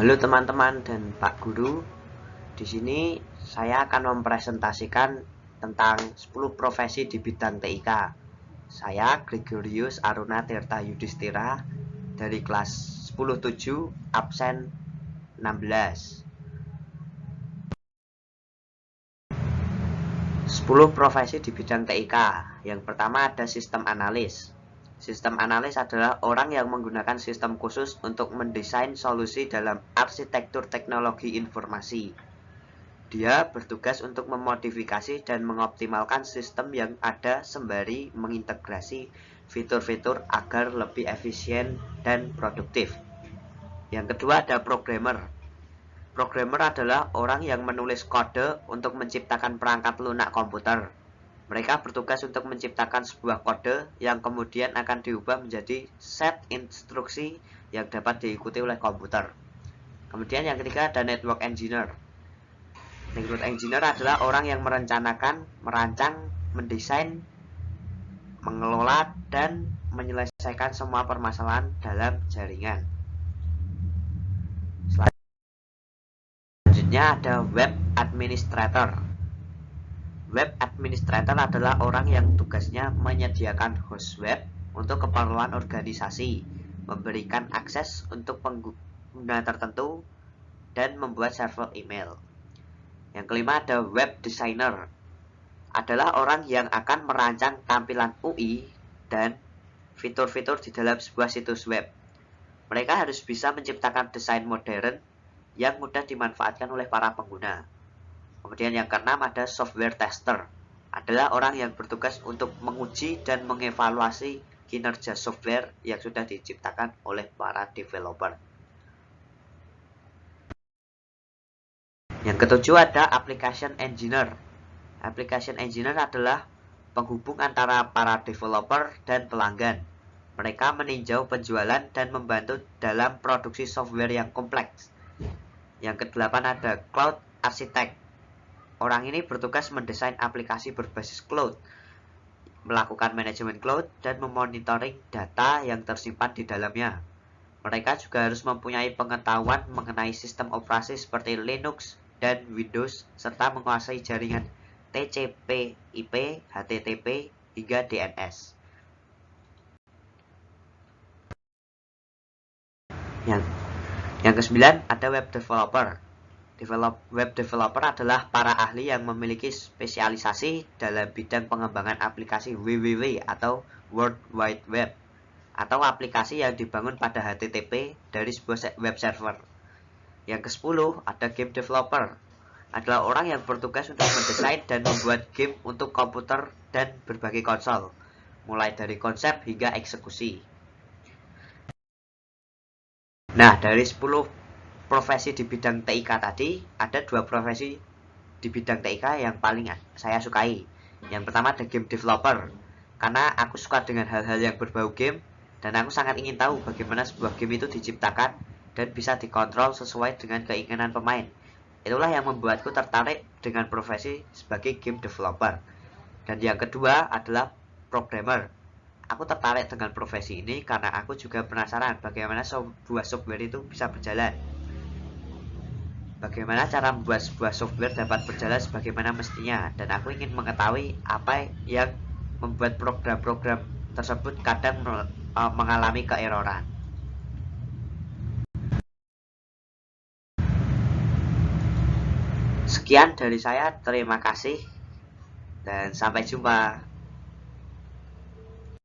Halo teman-teman dan Pak Guru. Di sini saya akan mempresentasikan tentang 10 profesi di bidang TIK. Saya Gregorius Aruna Tirta Yudhistira dari kelas 10-7 absen 16. 10 profesi di bidang TIK. Yang pertama ada sistem analis. Sistem analis adalah orang yang menggunakan sistem khusus untuk mendesain solusi dalam arsitektur teknologi informasi. Dia bertugas untuk memodifikasi dan mengoptimalkan sistem yang ada sembari mengintegrasi fitur-fitur agar lebih efisien dan produktif. Yang kedua ada programmer. Programmer adalah orang yang menulis kode untuk menciptakan perangkat lunak komputer. Mereka bertugas untuk menciptakan sebuah kode yang kemudian akan diubah menjadi set instruksi yang dapat diikuti oleh komputer. Kemudian yang ketiga ada network engineer. Network engineer adalah orang yang merencanakan, merancang, mendesain, mengelola, dan menyelesaikan semua permasalahan dalam jaringan. Selanjutnya ada web administrator. Web administrator adalah orang yang tugasnya menyediakan host web untuk keperluan organisasi, memberikan akses untuk pengguna tertentu, dan membuat server email. Yang kelima ada web designer. Adalah orang yang akan merancang tampilan UI dan fitur-fitur di dalam sebuah situs web. Mereka harus bisa menciptakan desain modern yang mudah dimanfaatkan oleh para pengguna. Kemudian yang keenam ada software tester. Adalah orang yang bertugas untuk menguji dan mengevaluasi kinerja software yang sudah diciptakan oleh para developer. Yang ketujuh ada application engineer. Application engineer adalah penghubung antara para developer dan pelanggan. Mereka meninjau penjualan dan membantu dalam produksi software yang kompleks. Yang kedelapan ada cloud architect. Orang ini bertugas mendesain aplikasi berbasis cloud, melakukan manajemen cloud, dan memonitoring data yang tersimpan di dalamnya. Mereka juga harus mempunyai pengetahuan mengenai sistem operasi seperti Linux dan Windows, serta menguasai jaringan TCP/IP, HTTP, hingga DNS. Yang kesembilan ada web developer. Web developer adalah para ahli yang memiliki spesialisasi dalam bidang pengembangan aplikasi WWW atau World Wide Web, atau aplikasi yang dibangun pada HTTP dari sebuah web server. Yang ke-10 ada game developer. Adalah orang yang bertugas untuk mendesain dan membuat game untuk komputer dan berbagai konsol, mulai dari konsep hingga eksekusi. Nah, dari 10 profesi di bidang TIK tadi, ada 2 profesi di bidang TIK yang paling saya sukai. Yang pertama ada game developer, karena aku suka dengan hal-hal yang berbau game, dan aku sangat ingin tahu bagaimana sebuah game itu diciptakan dan bisa dikontrol sesuai dengan keinginan pemain. Itulah yang membuatku tertarik dengan profesi sebagai game developer. Dan yang kedua adalah programmer. Aku tertarik dengan profesi ini karena aku juga penasaran bagaimana sebuah software itu bisa berjalan. Bagaimana cara membuat sebuah software dapat berjalan sebagaimana mestinya, dan aku ingin mengetahui apa yang membuat program-program tersebut kadang mengalami keeroran. Sekian dari saya, terima kasih dan sampai jumpa.